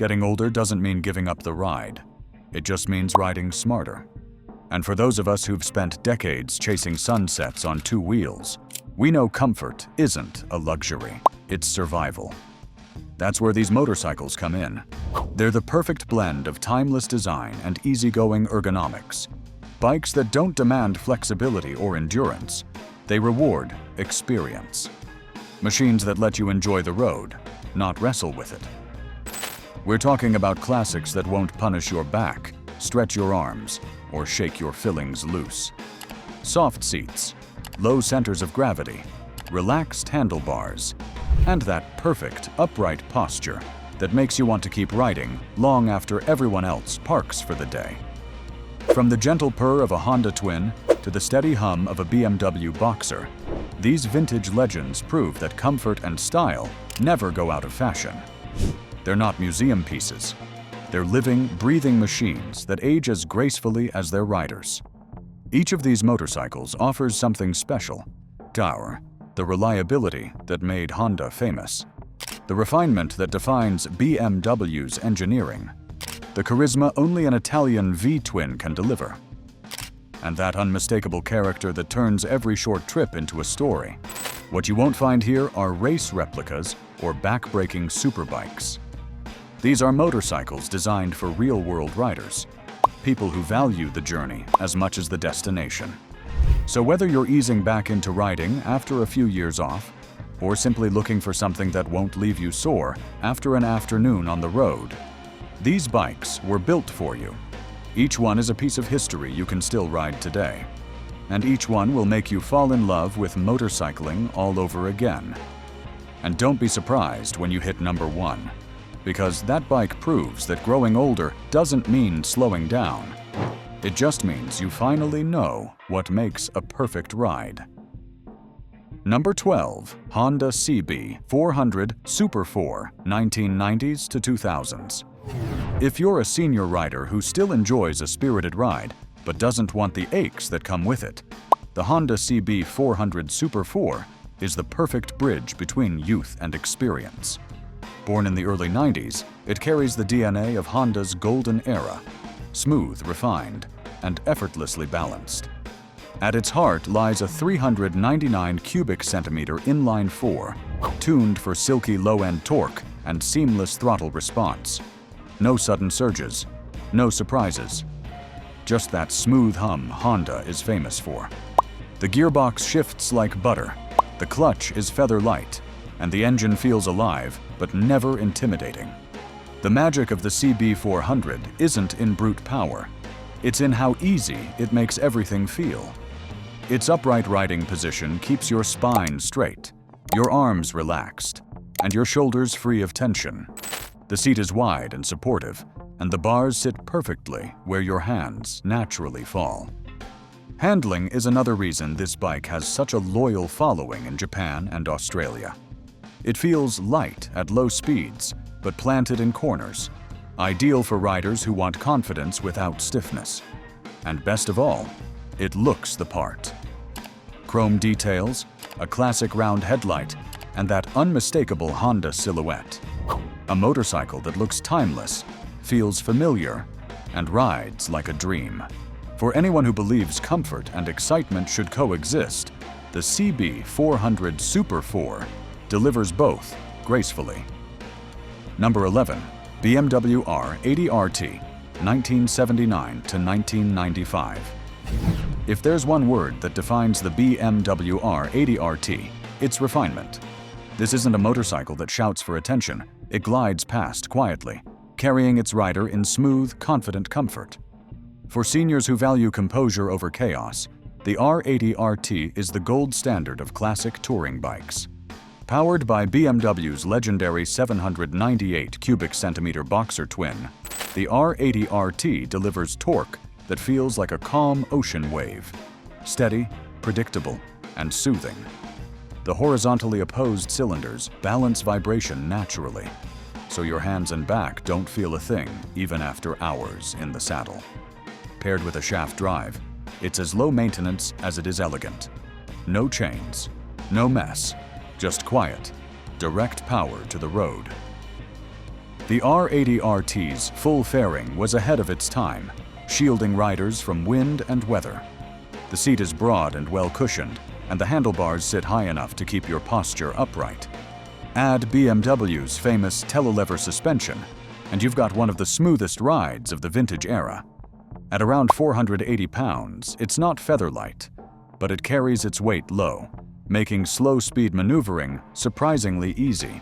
Getting older doesn't mean giving up the ride. It just means riding smarter. And for those of us who've spent decades chasing sunsets on two wheels, we know comfort isn't a luxury, it's survival. That's where these motorcycles come in. They're the perfect blend of timeless design and easygoing ergonomics. Bikes that don't demand flexibility or endurance, they reward experience. Machines that let you enjoy the road, not wrestle with it. We're talking about classics that won't punish your back, stretch your arms, or shake your fillings loose. Soft seats, low centers of gravity, relaxed handlebars, and that perfect upright posture that makes you want to keep riding long after everyone else parks for the day. From the gentle purr of a Honda Twin to the steady hum of a BMW Boxer, these vintage legends prove that comfort and style never go out of fashion. They're not museum pieces. They're living, breathing machines that age as gracefully as their riders. Each of these motorcycles offers something special. The reliability that made Honda famous. The refinement that defines BMW's engineering. The charisma only an Italian V-twin can deliver. And that unmistakable character that turns every short trip into a story. What you won't find here are race replicas or back-breaking superbikes. These are motorcycles designed for real-world riders, people who value the journey as much as the destination. So whether you're easing back into riding after a few years off, or simply looking for something that won't leave you sore after an afternoon on the road, these bikes were built for you. Each one is a piece of history you can still ride today. And each one will make you fall in love with motorcycling all over again. And don't be surprised when you hit number 1, because that bike proves that growing older doesn't mean slowing down. It just means you finally know what makes a perfect ride. Number 12. Honda CB400 Super 4, 1990s to 2000s. If you're a senior rider who still enjoys a spirited ride, but doesn't want the aches that come with it, the Honda CB400 Super 4 is the perfect bridge between youth and experience. Born in the early 90s, it carries the DNA of Honda's golden era, smooth, refined, and effortlessly balanced. At its heart lies a 399 cubic centimeter inline 4, tuned for silky low-end torque and seamless throttle response. No sudden surges, no surprises. Just that smooth hum Honda is famous for. The gearbox shifts like butter, the clutch is feather-light, and the engine feels alive but never intimidating. The magic of the CB400 isn't in brute power. It's in how easy it makes everything feel. Its upright riding position keeps your spine straight, your arms relaxed, and your shoulders free of tension. The seat is wide and supportive, and the bars sit perfectly where your hands naturally fall. Handling is another reason this bike has such a loyal following in Japan and Australia. It feels light at low speeds, but planted in corners, ideal for riders who want confidence without stiffness. And best of all, it looks the part. Chrome details, a classic round headlight, and that unmistakable Honda silhouette. A motorcycle that looks timeless, feels familiar, and rides like a dream. For anyone who believes comfort and excitement should coexist, the CB400 Super 4 delivers both gracefully. Number 11. BMW R80RT, 1979 to 1995. If there's one word that defines the BMW R80RT, it's refinement. This isn't a motorcycle that shouts for attention. It glides past quietly, carrying its rider in smooth, confident comfort. For seniors who value composure over chaos, the R80RT is the gold standard of classic touring bikes. Powered by BMW's legendary 798 cubic centimeter Boxer twin, the R80RT delivers torque that feels like a calm ocean wave, steady, predictable, and soothing. The horizontally opposed cylinders balance vibration naturally, so your hands and back don't feel a thing even after hours in the saddle. Paired with a shaft drive, it's as low maintenance as it is elegant. No chains, no mess, just quiet, direct power to the road. The R80RT's full fairing was ahead of its time, shielding riders from wind and weather. The seat is broad and well cushioned, and the handlebars sit high enough to keep your posture upright. Add BMW's famous telelever suspension, and you've got one of the smoothest rides of the vintage era. At around 480 pounds, it's not featherlight, but it carries its weight low, making slow-speed maneuvering surprisingly easy.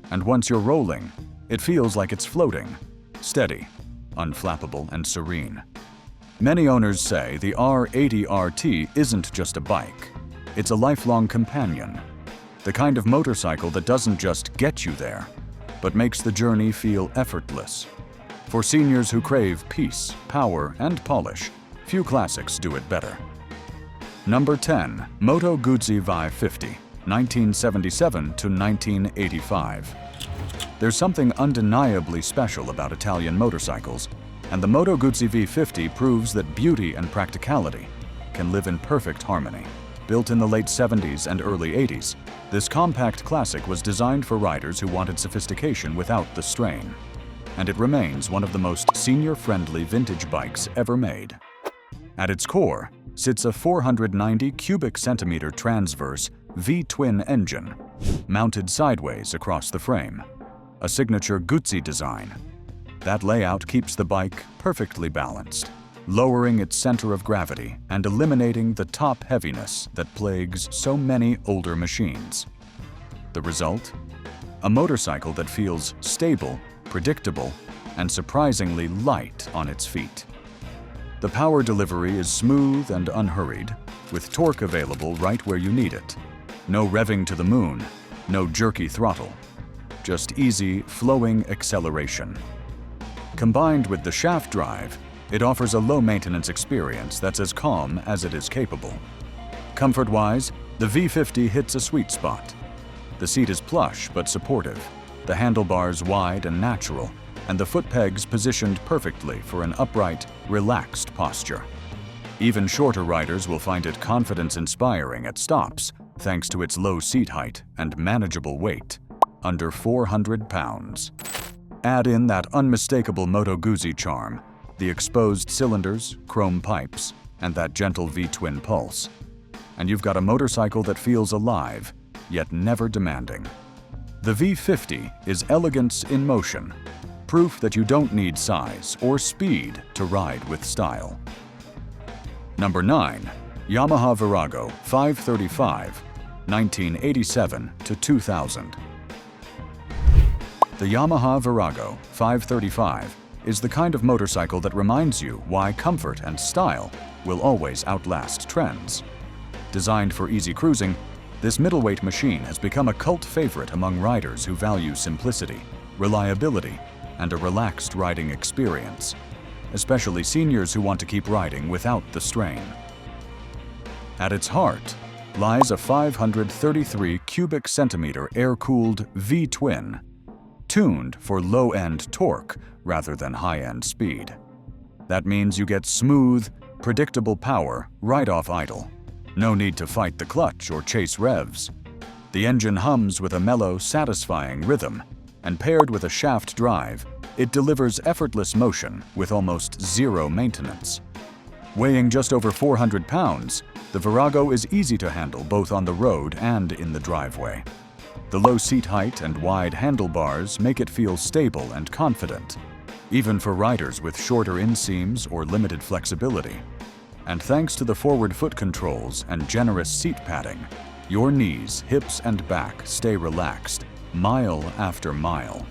And once you're rolling, it feels like it's floating, steady, unflappable, and serene. Many owners say the R80RT isn't just a bike, it's a lifelong companion. The kind of motorcycle that doesn't just get you there, but makes the journey feel effortless. For seniors who crave peace, power, and polish, few classics do it better. Number 10. Moto Guzzi V50, 1977 to 1985. There's something undeniably special about Italian motorcycles, and the Moto Guzzi V50 proves that beauty and practicality can live in perfect harmony. Built in the late 70s and early 80s, this compact classic was designed for riders who wanted sophistication without the strain. And it remains one of the most senior-friendly vintage bikes ever made. At its core sits a 490 cubic centimeter transverse V-twin engine, mounted sideways across the frame, a signature Guzzi design. That layout keeps the bike perfectly balanced, lowering its center of gravity and eliminating the top heaviness that plagues so many older machines. The result? A motorcycle that feels stable, predictable, and surprisingly light on its feet. The power delivery is smooth and unhurried, with torque available right where you need it. No revving to the moon, no jerky throttle, just easy, flowing acceleration. Combined with the shaft drive, it offers a low-maintenance experience that's as calm as it is capable. Comfort-wise, the V50 hits a sweet spot. The seat is plush but supportive, the handlebars wide and natural, and the foot pegs positioned perfectly for an upright, relaxed posture. Even shorter riders will find it confidence-inspiring at stops, thanks to its low seat height and manageable weight, under 400 pounds. Add in that unmistakable Moto Guzzi charm, the exposed cylinders, chrome pipes, and that gentle V-twin pulse, and you've got a motorcycle that feels alive, yet never demanding. The V50 is elegance in motion, proof that you don't need size or speed to ride with style. Number 9. Yamaha Virago 535, 1987 to 2000. The Yamaha Virago 535 is the kind of motorcycle that reminds you why comfort and style will always outlast trends. Designed for easy cruising, this middleweight machine has become a cult favorite among riders who value simplicity, reliability, and a relaxed riding experience, especially seniors who want to keep riding without the strain. At its heart lies a 533 cubic centimeter air-cooled V-twin, tuned for low-end torque rather than high-end speed. That means you get smooth, predictable power right off idle. No need to fight the clutch or chase revs. The engine hums with a mellow, satisfying rhythm, and paired with a shaft drive, it delivers effortless motion with almost zero maintenance. Weighing just over 400 pounds, the Virago is easy to handle both on the road and in the driveway. The low seat height and wide handlebars make it feel stable and confident, even for riders with shorter inseams or limited flexibility. And thanks to the forward foot controls and generous seat padding, your knees, hips, and back stay relaxed, mile after mile.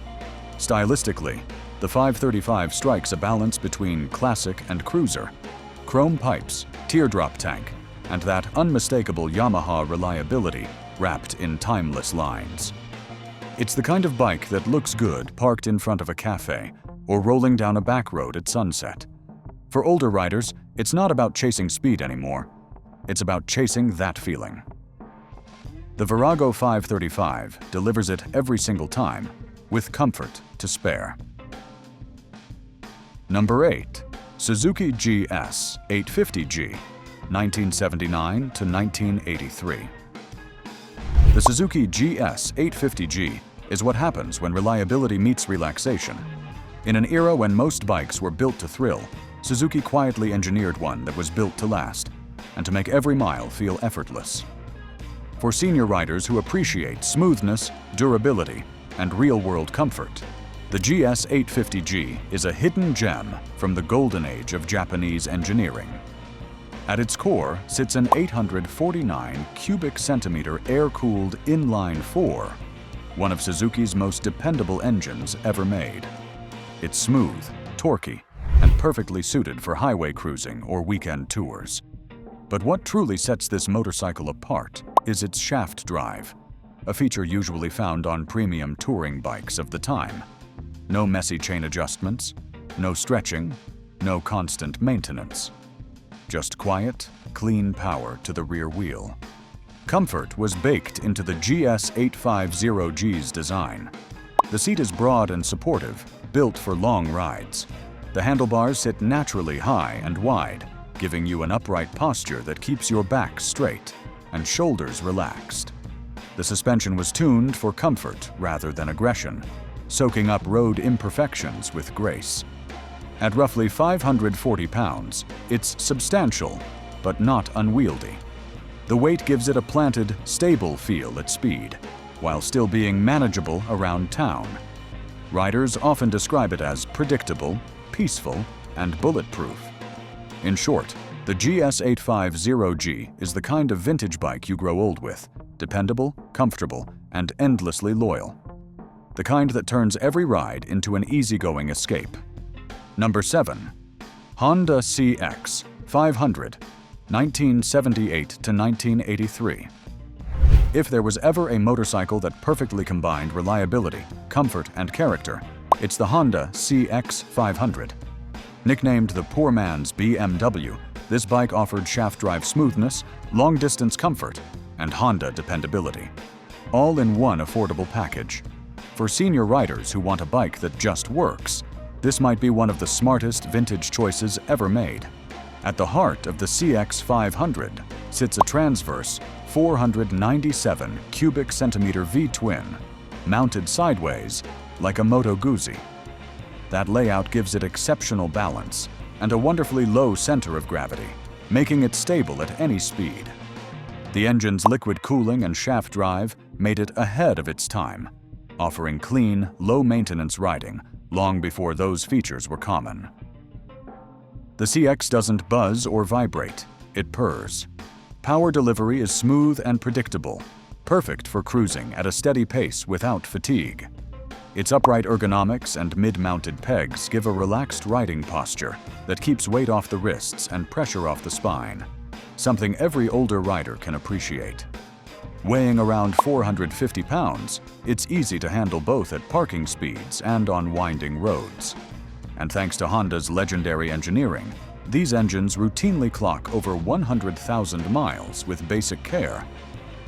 Stylistically, the 535 strikes a balance between classic and cruiser, chrome pipes, teardrop tank, and that unmistakable Yamaha reliability wrapped in timeless lines. It's the kind of bike that looks good parked in front of a cafe or rolling down a back road at sunset. For older riders, it's not about chasing speed anymore. It's about chasing that feeling. The Virago 535 delivers it every single time, with comfort to spare. Number 8. Suzuki GS850G, 1979 to 1983. The Suzuki GS850G is what happens when reliability meets relaxation. In an era when most bikes were built to thrill, Suzuki quietly engineered one that was built to last and to make every mile feel effortless. For senior riders who appreciate smoothness, durability, and real-world comfort, the GS850G is a hidden gem from the golden age of Japanese engineering. At its core sits an 849 cubic centimeter air-cooled inline-4, one of Suzuki's most dependable engines ever made. It's smooth, torquey, and perfectly suited for highway cruising or weekend tours. But what truly sets this motorcycle apart is its shaft drive, a feature usually found on premium touring bikes of the time. No messy chain adjustments, no stretching, no constant maintenance. Just quiet, clean power to the rear wheel. Comfort was baked into the GS850G's design. The seat is broad and supportive, built for long rides. The handlebars sit naturally high and wide, giving you an upright posture that keeps your back straight and shoulders relaxed. The suspension was tuned for comfort rather than aggression, soaking up road imperfections with grace. At roughly 540 pounds, it's substantial, but not unwieldy. The weight gives it a planted, stable feel at speed, while still being manageable around town. Riders often describe it as predictable, peaceful, and bulletproof. In short, the GS850G is the kind of vintage bike you grow old with, dependable, comfortable, and endlessly loyal. The kind that turns every ride into an easygoing escape. Number 7. Honda CX500, 1978 to 1983. If there was ever a motorcycle that perfectly combined reliability, comfort, and character, it's the Honda CX500. Nicknamed the poor man's BMW, this bike offered shaft drive smoothness, long-distance comfort, and Honda dependability, all in one affordable package. For senior riders who want a bike that just works, this might be one of the smartest vintage choices ever made. At the heart of the CX500 sits a transverse 497 cubic centimeter V-twin, mounted sideways like a Moto Guzzi. That layout gives it exceptional balance and a wonderfully low center of gravity, making it stable at any speed. The engine's liquid cooling and shaft drive made it ahead of its time, offering clean, low-maintenance riding long before those features were common. The CX doesn't buzz or vibrate, it purrs. Power delivery is smooth and predictable, perfect for cruising at a steady pace without fatigue. Its upright ergonomics and mid-mounted pegs give a relaxed riding posture that keeps weight off the wrists and pressure off the spine, something every older rider can appreciate. Weighing around 450 pounds, it's easy to handle both at parking speeds and on winding roads. And thanks to Honda's legendary engineering, these engines routinely clock over 100,000 miles with basic care.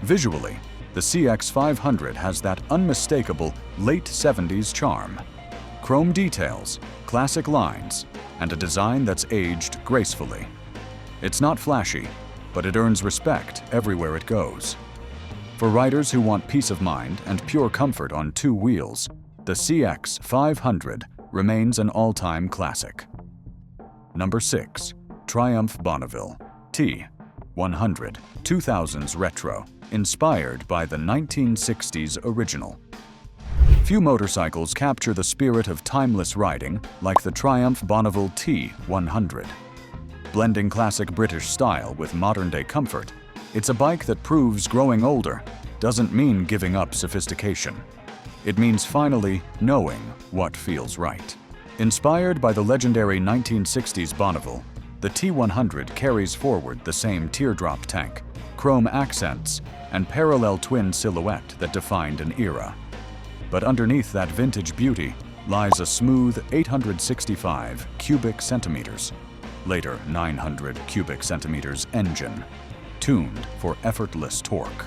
Visually, the CX500 has that unmistakable late 70s charm. Chrome details, classic lines, and a design that's aged gracefully. It's not flashy, but it earns respect everywhere it goes. For riders who want peace of mind and pure comfort on two wheels, the CX500 remains an all-time classic. Number 6. Triumph Bonneville T100 2000s Retro, inspired by the 1960s original. Few motorcycles capture the spirit of timeless riding like the Triumph Bonneville T100. Blending classic British style with modern-day comfort, it's a bike that proves growing older doesn't mean giving up sophistication. It means finally knowing what feels right. Inspired by the legendary 1960s Bonneville, the T100 carries forward the same teardrop tank, chrome accents, and parallel twin silhouette that defined an era. But underneath that vintage beauty lies a smooth 865 cubic centimeters, later 900 cubic centimeters engine, tuned for effortless torque.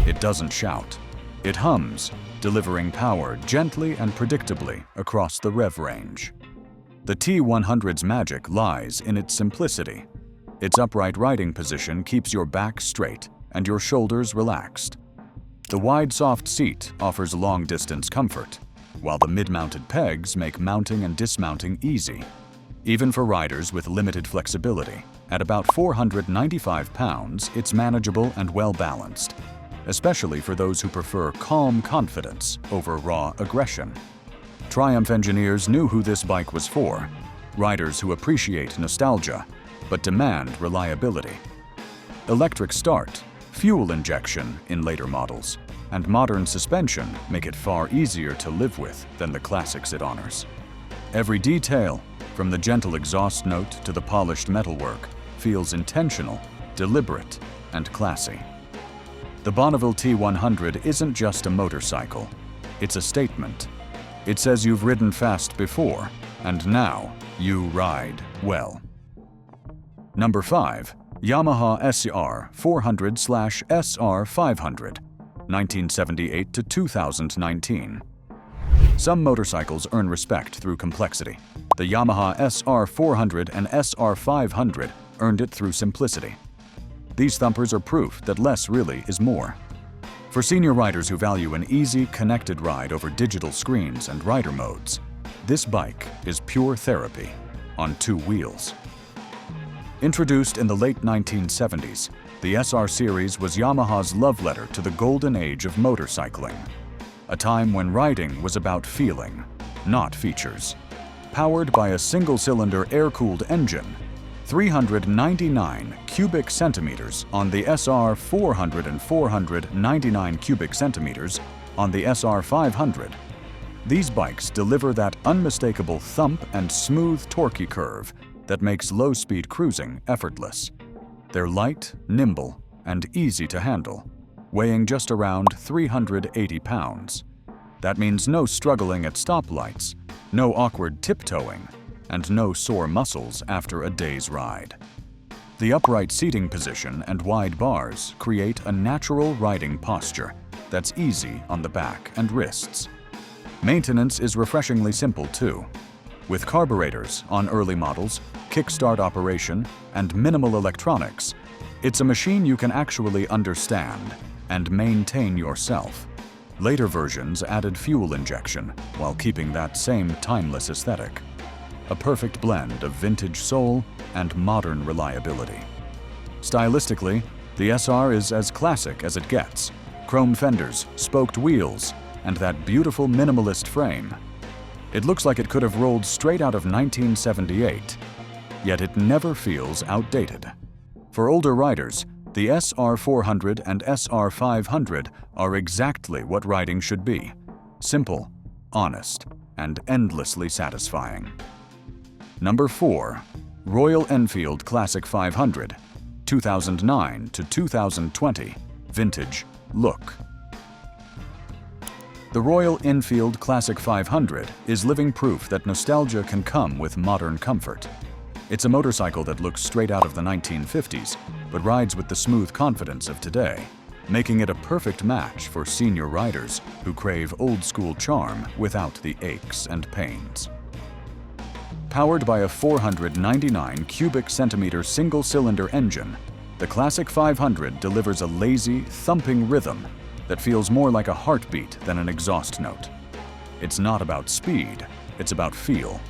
It doesn't shout. It hums, delivering power gently and predictably across the rev range. The T100's magic lies in its simplicity. Its upright riding position keeps your back straight and your shoulders relaxed. The wide soft seat offers long-distance comfort, while the mid-mounted pegs make mounting and dismounting easy, even for riders with limited flexibility. At about 495 pounds, it's manageable and well-balanced, especially for those who prefer calm confidence over raw aggression. Triumph engineers knew who this bike was for: riders who appreciate nostalgia, but demand reliability. Electric start, fuel injection in later models, and modern suspension make it far easier to live with than the classics it honors. Every detail, from the gentle exhaust note to the polished metalwork, feels intentional, deliberate, and classy. The Bonneville T100 isn't just a motorcycle, it's a statement. It says you've ridden fast before, and now you ride well. Number 5. Yamaha SR 400/SR 500, 1978 to 2019. Some motorcycles earn respect through complexity. The Yamaha SR 400 and SR 500 earned it through simplicity. These thumpers are proof that less really is more. For senior riders who value an easy, connected ride over digital screens and rider modes, this bike is pure therapy on two wheels. Introduced in the late 1970s, the SR series was Yamaha's love letter to the golden age of motorcycling, a time when riding was about feeling, not features. Powered by a single-cylinder air-cooled engine, 399 cubic centimeters on the SR 400 and 499 cubic centimeters on the SR 500. These bikes deliver that unmistakable thump and smooth torquey curve that makes low-speed cruising effortless. They're light, nimble, and easy to handle, weighing just around 380 pounds. That means no struggling at stoplights, no awkward tiptoeing, and no sore muscles after a day's ride. The upright seating position and wide bars create a natural riding posture that's easy on the back and wrists. Maintenance is refreshingly simple too. With carburetors on early models, kickstart operation, and minimal electronics, it's a machine you can actually understand and maintain yourself. Later versions added fuel injection while keeping that same timeless aesthetic. A perfect blend of vintage soul and modern reliability. Stylistically, the SR is as classic as it gets. Chrome fenders, spoked wheels, and that beautiful minimalist frame. It looks like it could have rolled straight out of 1978, yet it never feels outdated. For older riders, the SR 400 and SR 500 are exactly what riding should be: simple, honest, and endlessly satisfying. Number 4. Royal Enfield Classic 500, 2009 to 2020, vintage look. The Royal Enfield Classic 500 is living proof that nostalgia can come with modern comfort. It's a motorcycle that looks straight out of the 1950s, but rides with the smooth confidence of today, making it a perfect match for senior riders who crave old-school charm without the aches and pains. Powered by a 499 cubic centimeter single-cylinder engine, the Classic 500 delivers a lazy, thumping rhythm that feels more like a heartbeat than an exhaust note. It's not about speed, it's about feel.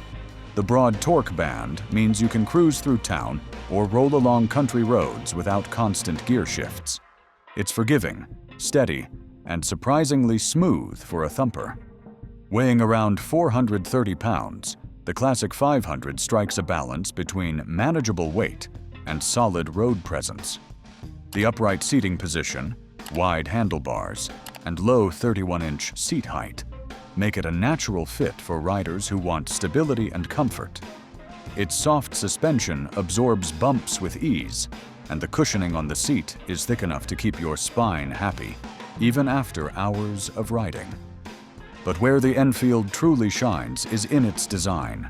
The broad torque band means you can cruise through town or roll along country roads without constant gear shifts. It's forgiving, steady, and surprisingly smooth for a thumper. Weighing around 430 pounds, the Classic 500 strikes a balance between manageable weight and solid road presence. The upright seating position, wide handlebars, and low 31-inch seat height make it a natural fit for riders who want stability and comfort. Its soft suspension absorbs bumps with ease, and the cushioning on the seat is thick enough to keep your spine happy, even after hours of riding. But where the Enfield truly shines is in its design.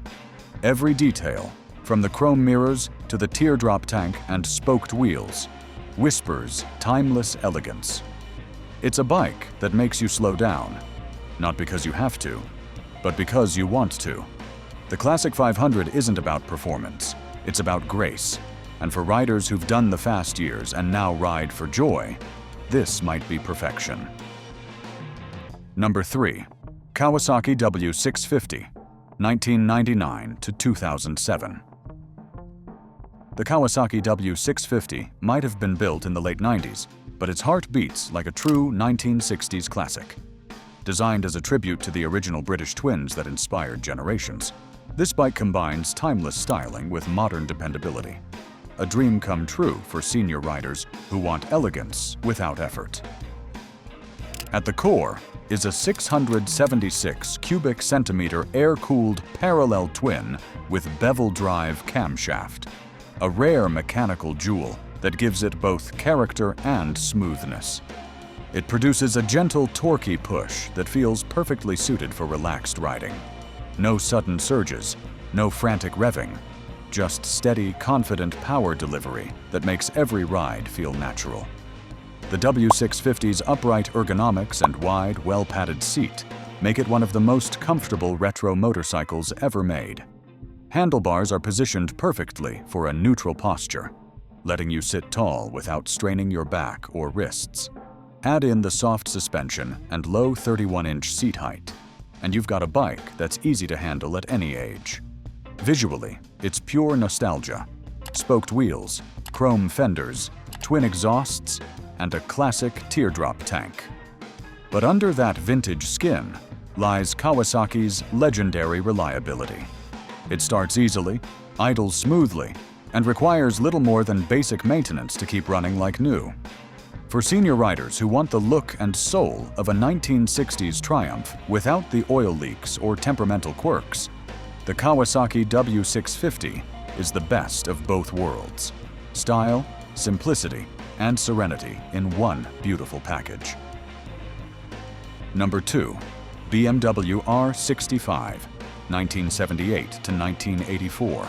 Every detail, from the chrome mirrors to the teardrop tank and spoked wheels, whispers timeless elegance. It's a bike that makes you slow down, not because you have to, but because you want to. The Classic 500 isn't about performance, it's about grace. And for riders who've done the fast years and now ride for joy, this might be perfection. Number 3. Kawasaki W650, 1999 to 2007. The Kawasaki W650 might have been built in the late 90s, but its heart beats like a true 1960s classic. Designed as a tribute to the original British twins that inspired generations, this bike combines timeless styling with modern dependability. A dream come true for senior riders who want elegance without effort. At the core is a 676 cubic centimeter air-cooled parallel twin with bevel drive camshaft, a rare mechanical jewel that gives it both character and smoothness. It produces a gentle, torquey push that feels perfectly suited for relaxed riding. No sudden surges, no frantic revving, just steady, confident power delivery that makes every ride feel natural. The W650's upright ergonomics and wide, well-padded seat make it one of the most comfortable retro motorcycles ever made. Handlebars are positioned perfectly for a neutral posture, letting you sit tall without straining your back or wrists. Add in the soft suspension and low 31-inch seat height, and you've got a bike that's easy to handle at any age. Visually, it's pure nostalgia. Spoked wheels, chrome fenders, twin exhausts, and a classic teardrop tank. But under that vintage skin lies Kawasaki's legendary reliability. It starts easily, idles smoothly, and requires little more than basic maintenance to keep running like new. For senior riders who want the look and soul of a 1960s Triumph without the oil leaks or temperamental quirks, the Kawasaki W650 is the best of both worlds. Style, simplicity, and serenity in one beautiful package. Number 2. BMW R65, 1978 to 1984.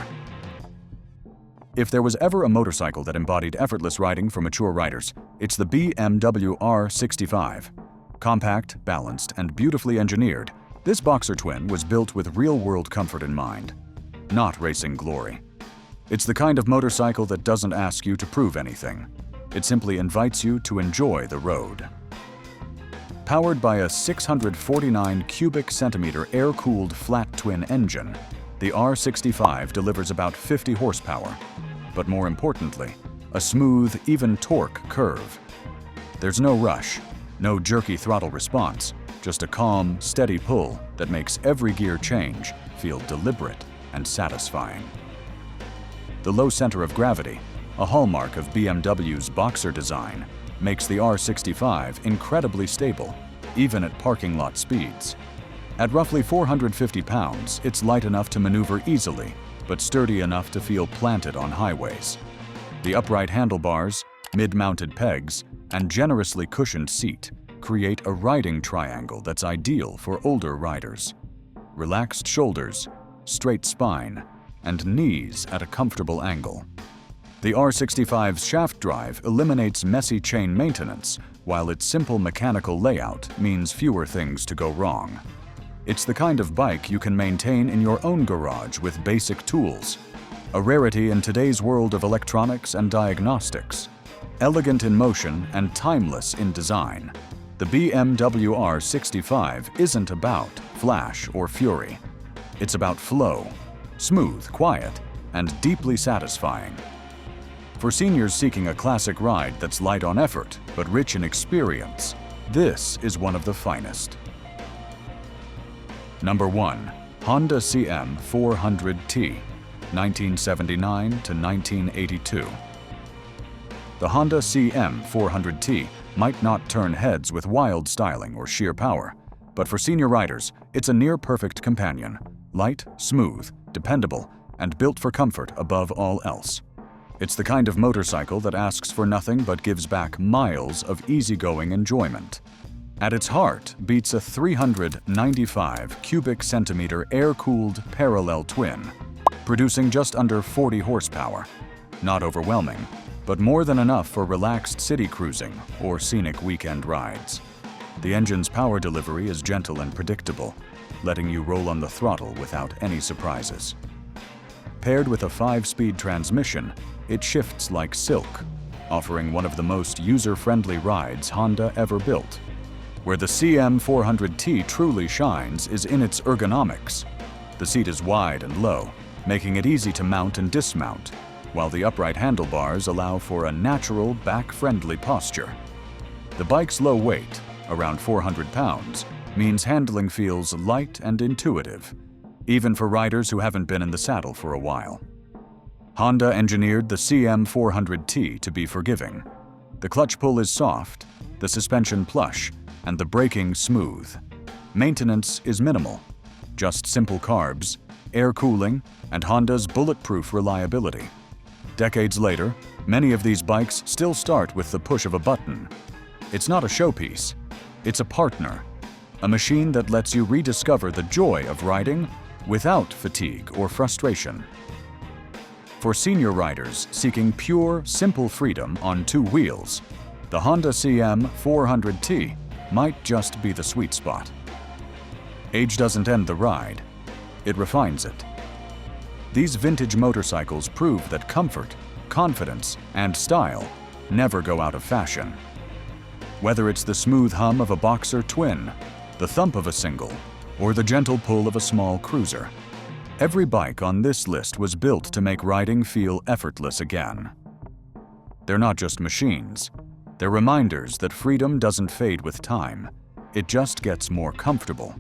If there was ever a motorcycle that embodied effortless riding for mature riders, it's the BMW R65. Compact, balanced, and beautifully engineered, this boxer twin was built with real-world comfort in mind, not racing glory. It's the kind of motorcycle that doesn't ask you to prove anything. It simply invites you to enjoy the road. Powered by a 649 cubic centimeter air-cooled flat twin engine, the R65 delivers about 50 horsepower, but more importantly, a smooth, even torque curve. There's no rush, no jerky throttle response, just a calm, steady pull that makes every gear change feel deliberate and satisfying. The low center of gravity, a hallmark of BMW's boxer design, makes the R65 incredibly stable, even at parking lot speeds. At roughly 450 pounds, it's light enough to maneuver easily, but sturdy enough to feel planted on highways. The upright handlebars, mid-mounted pegs, and generously cushioned seat create a riding triangle that's ideal for older riders. Relaxed shoulders, straight spine, and knees at a comfortable angle. The R65's shaft drive eliminates messy chain maintenance, while its simple mechanical layout means fewer things to go wrong. It's the kind of bike you can maintain in your own garage with basic tools, a rarity in today's world of electronics and diagnostics. Elegant in motion and timeless in design, the BMW R65 isn't about flash or fury. It's about flow, smooth, quiet, and deeply satisfying. For seniors seeking a classic ride that's light on effort but rich in experience, this is one of the finest. Number 1. Honda CM400T, 1979 to 1982. The Honda CM400T might not turn heads with wild styling or sheer power, but for senior riders, it's a near-perfect companion, light, smooth, dependable, and built for comfort above all else. It's the kind of motorcycle that asks for nothing but gives back miles of easygoing enjoyment. At its heart beats a 395 cubic centimeter air-cooled parallel twin, producing just under 40 horsepower. Not overwhelming, but more than enough for relaxed city cruising or scenic weekend rides. The engine's power delivery is gentle and predictable, letting you roll on the throttle without any surprises. Paired with a 5-speed transmission, it shifts like silk, offering one of the most user-friendly rides Honda ever built. Where the CM400T truly shines is in its ergonomics. The seat is wide and low, making it easy to mount and dismount, while the upright handlebars allow for a natural, back-friendly posture. The bike's low weight, around 400 pounds, means handling feels light and intuitive, even for riders who haven't been in the saddle for a while. Honda engineered the CM400T to be forgiving. The clutch pull is soft, the suspension plush, and the braking smooth. Maintenance is minimal, just simple carbs, air cooling, and Honda's bulletproof reliability. Decades later, many of these bikes still start with the push of a button. It's not a showpiece, it's a partner, a machine that lets you rediscover the joy of riding without fatigue or frustration. For senior riders seeking pure, simple freedom on two wheels, the Honda CM400T might just be the sweet spot. Age doesn't end the ride, it refines it. These vintage motorcycles prove that comfort, confidence, and style never go out of fashion. Whether it's the smooth hum of a boxer twin, the thump of a single, or the gentle pull of a small cruiser, every bike on this list was built to make riding feel effortless again. They're not just machines. They're reminders that freedom doesn't fade with time, it just gets more comfortable.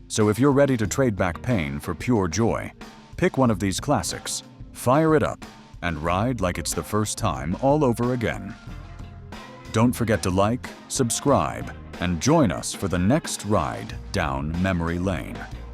So if you're ready to trade back pain for pure joy, pick one of these classics, fire it up, and ride like it's the first time all over again. Don't forget to like, subscribe, and join us for the next ride down memory lane.